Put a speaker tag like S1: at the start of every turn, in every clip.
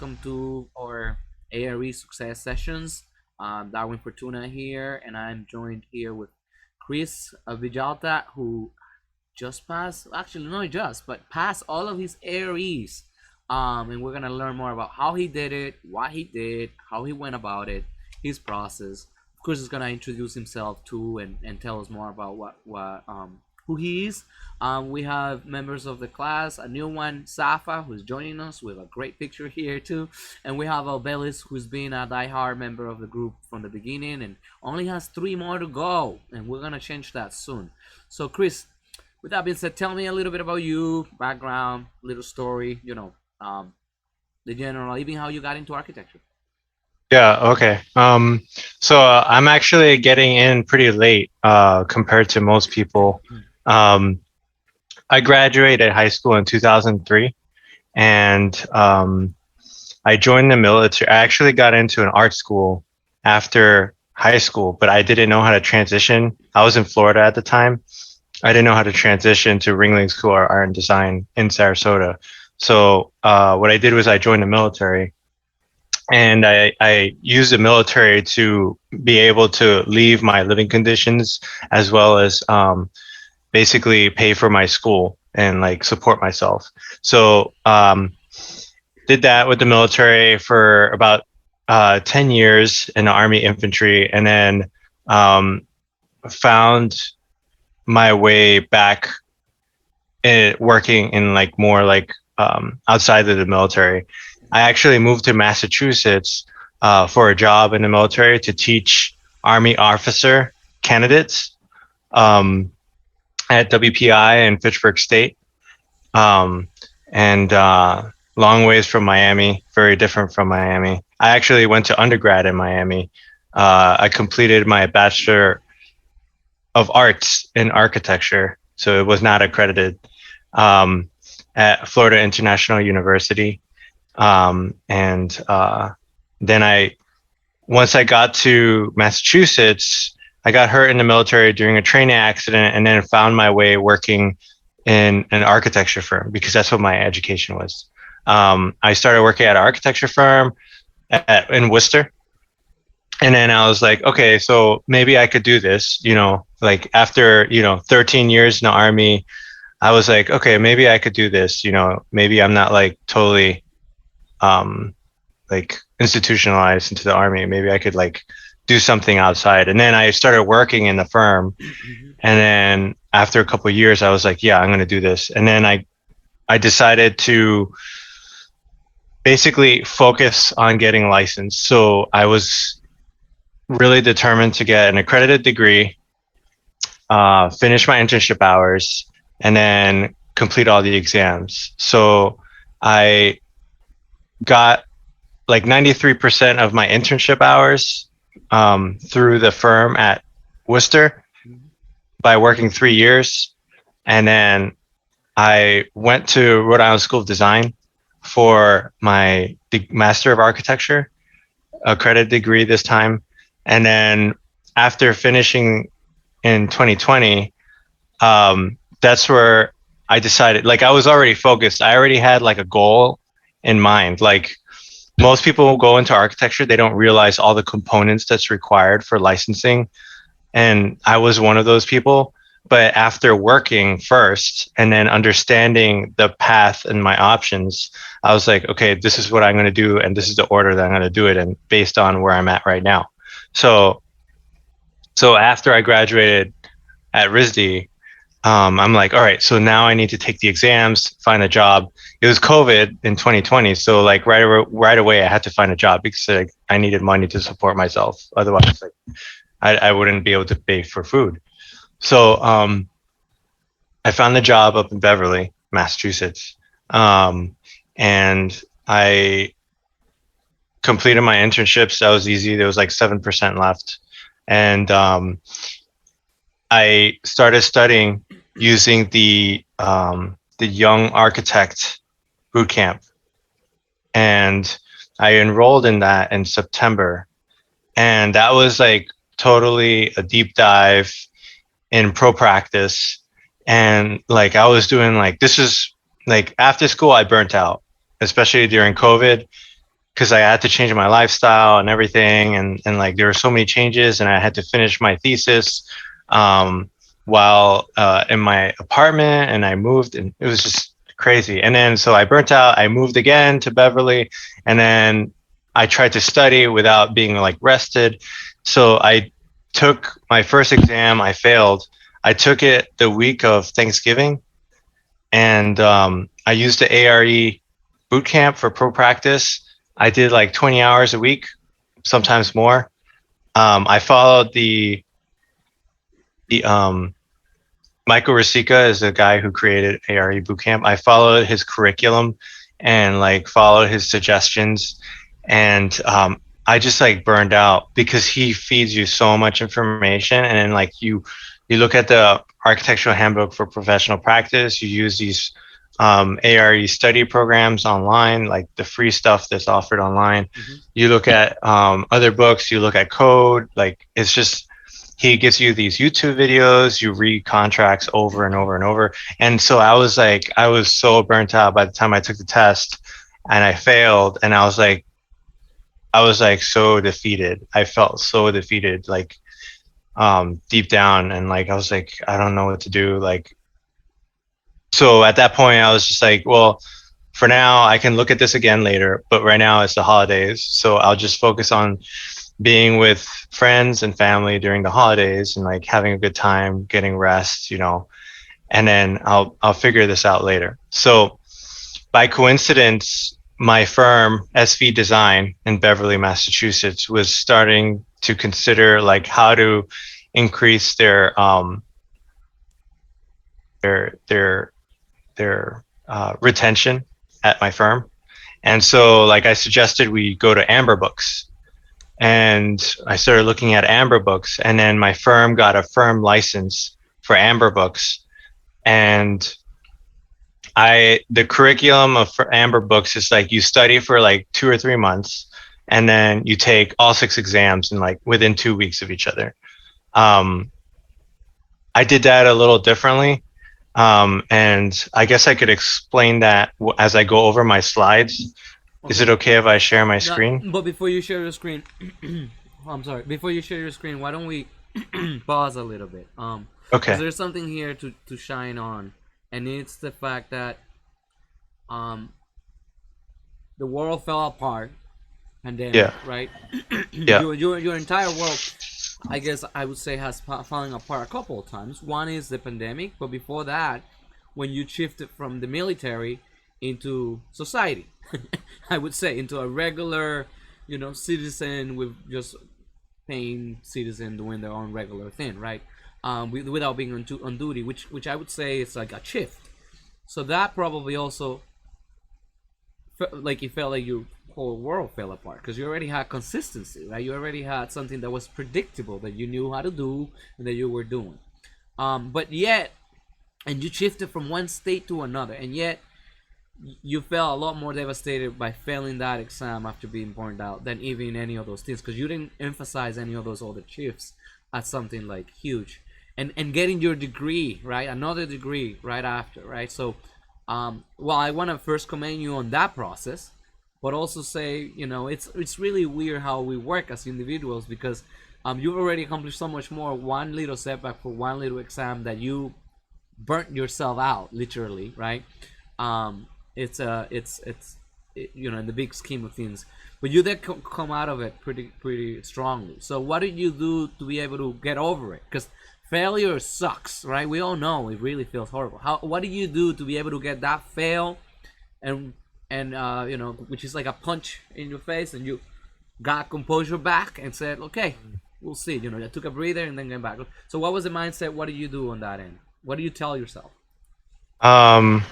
S1: welcome to our ARE Success Sessions. Darwin Fortuna here, and I'm joined here with Chris Villalta, who just passed, actually, not just, but passed all of his AREs. And we're going to learn more about how he did it, what he did, how he went about it, his process. Of course, he's going to introduce himself too and tell us more about who he is. We have members of the class, a new one, Safa, who's joining us with a great picture here too. And we have Albelis, who's been a die-hard member of the group from the beginning and only has three more to go. And we're going to change that soon. So, Chris, with that being said, tell me a little bit about you, background, little story, the general, even how you got into architecture.
S2: Yeah, okay. I'm actually getting in pretty late compared to most people. Um, I graduated high school in 2003 and I joined the military. I actually got into an art school after high school, but I didn't know how to transition. I was in Florida at the time. I didn't know how to transition to Ringling School of Art and Design in Sarasota. So what I did was I joined the military and I used the military to be able to leave my living conditions as well as basically pay for my school and like support myself. So did that with the military for about 10 years in the Army infantry, and then found my way back working in like more like outside of the military. I actually moved to Massachusetts for a job in the military to teach Army officer candidates at WPI in Fitchburg State. And long ways from Miami, very different from Miami. I actually went to undergrad in Miami. I completed my Bachelor of Arts in Architecture, so it was not accredited, at Florida International University. And then once I got to Massachusetts, I got hurt in the military during a training accident, and then found my way working in an architecture firm because that's what my education was. I started working at an architecture firm in Worcester. And then I was like, okay, so maybe I could do this, like after, 13 years in the Army, I was like, okay, maybe I could do this, maybe I'm not like totally like institutionalized into the Army. Maybe I could like do something outside. And then I started working in the firm. And then after a couple of years, I was like, yeah, I'm going to do this. And then I decided to basically focus on getting licensed. So I was really determined to get an accredited degree, finish my internship hours, and then complete all the exams. So I got like 93% of my internship hours through the firm at Worcester by working 3 years. And then I went to Rhode Island School of Design for my Master of Architecture, accredited degree this time. And then after finishing in 2020, that's where I decided, like I was already focused. I already had like a goal in mind. Like most people who go into architecture, they don't realize all the components that's required for licensing. And I was one of those people. But after working first and then understanding the path and my options, I was like, okay, this is what I'm going to do. And this is the order that I'm going to do it in based on where I'm at right now. So after I graduated at RISD, I'm like, all right, so now I need to take the exams, find a job. It was COVID in 2020. So like right away, I had to find a job because like, I needed money to support myself. Otherwise, like I wouldn't be able to pay for food. So I found the job up in Beverly, Massachusetts. And I completed my internships. That was easy. There was like 7% left. And I started studying using the Young Architect Bootcamp. And I enrolled in that in September. And that was like totally a deep dive in pro practice. And like I was doing like, this is like after school, I burnt out, especially during COVID. because I had to change my lifestyle and everything, and like there were so many changes, and I had to finish my thesis um, while in my apartment, and I moved, and it was just crazy. And then so I burnt out. I moved again to Beverly, and then I tried to study without being like rested. So I took my first exam. I failed. I took it the week of Thanksgiving, and I used the ARE boot camp for pro practice. I did like 20 hours a week, sometimes more. I followed the Michael Rosica is the guy who created ARE Bootcamp. I followed his curriculum and like followed his suggestions, and I just like burned out because he feeds you so much information, and then like you look at the architectural handbook for professional practice. You use these ARE study programs online, like the free stuff that's offered online.
S1: Mm-hmm.
S2: You look at other books. You look at code. Like it's just he gives you these YouTube videos, you read contracts over and over and over. And so I was like, I was so burnt out by the time I took the test and I failed. And I was like so defeated. I felt so defeated, like deep down. And like, I was like, I don't know what to do. Like, so at that point, I was just like, well, for now, I can look at this again later, but right now it's the holidays. So I'll just focus on being with friends and family during the holidays and like having a good time, getting rest, you know, and then I'll figure this out later. So by coincidence, my firm SV Design in Beverly, Massachusetts was starting to consider like how to increase their retention at my firm. And so like I suggested we go to Amber Books, and I started looking at Amber Books, and then my firm got a firm license for Amber Books. And the curriculum of for Amber Books is like you study for like 2 or 3 months, and then you take all 6 exams in like within 2 weeks of each other. Um, I did that a little differently. And I guess I could explain that as I go over my slides. Is
S1: Okay.
S2: it okay if I share my
S1: No,
S2: screen?
S1: but before you share your screen, I'm sorry. Before you share your screen, why don't we pause a little bit? Because
S2: Okay.
S1: there's something here to shine on, and it's the fact that um the world fell apart, pandemic,
S2: Yeah.
S1: right?
S2: Yeah.
S1: Your entire world, I guess I would say, has fallen apart a couple of times. One is the pandemic, but before that, when you shifted from the military into society, I would say into a regular, citizen with just paying citizen doing their own regular thing, right? Without being on duty, which I would say is like a shift. So that probably also like it felt like your whole world fell apart because you already had consistency, right? You already had something that was predictable that you knew how to do and that you were doing. But yet, and you shifted from one state to another, and yet you felt a lot more devastated by failing that exam after being burned out than even any of those things because you didn't emphasize any of those other shifts as something like huge, and getting your degree, right, another degree right after, right? So well, I want to first commend you on that process, but also say, it's really weird how we work as individuals because you've already accomplished so much more. One little setback for one little exam that you burnt yourself out, literally, right? In the big scheme of things, but you did come out of it pretty strongly. So what did you do to be able to get over it? Because failure sucks, right? We all know it really feels horrible. What did you do to be able to get that fail and which is like a punch in your face, and you got composure back and said, okay, we'll see. I took a breather and then came back. So what was the mindset? What do you do on that end? What do you tell yourself?
S2: Um,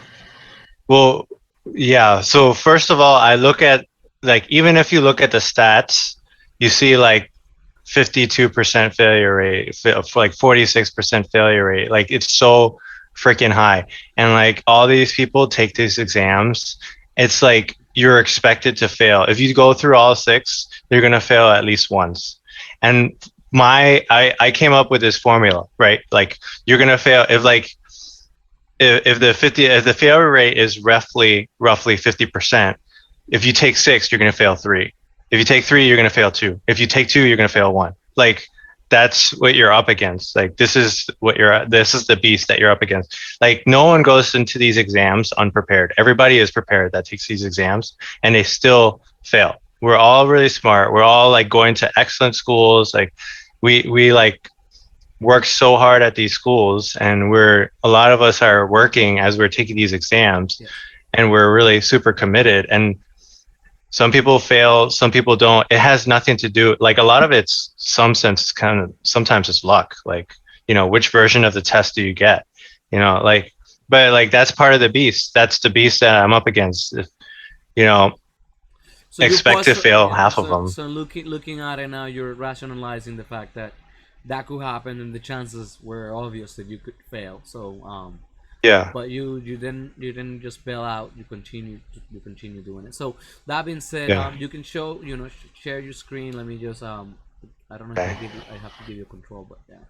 S2: well, yeah. So first of all, I look at like even if you look at the stats, you see like 52% failure rate, like 46% failure rate. Like it's so freaking high. And like all these people take these exams, it's like you're expected to fail. If you go through all 6, you're gonna fail at least once. And I came up with this formula, right? Like you're gonna fail if the failure rate is roughly 50%, If you take six, you're going to fail three. If you take three, you're going to fail two. If you take two, you're going to fail one. Like that's what you're up against. Like this is the beast that you're up against. Like no one goes into these exams unprepared. Everybody is prepared that takes these exams and they still fail. We're all really smart. We're all like going to excellent schools. Like we like work so hard at these schools, and a lot of us are working as we're taking these exams,
S1: Yeah.
S2: and we're really super committed. And some people fail, some people don't. It has nothing to do, like a lot of it's some sense kind of sometimes it's luck, like which version of the test do you get, like, but like that's part of the beast. That's the beast that I'm up against. If, you know
S1: So you
S2: expect to
S1: pause.
S2: fail
S1: Yeah.
S2: half of them.
S1: So looking at it now, you're rationalizing the fact that that could happen, and the chances were obvious that you could fail. So
S2: Yeah.
S1: but you didn't just bail out. You continue doing it. So that being said,
S2: Yeah.
S1: you can show share your screen. Let me just I don't know if
S2: Okay.
S1: I have to give you control, but yeah.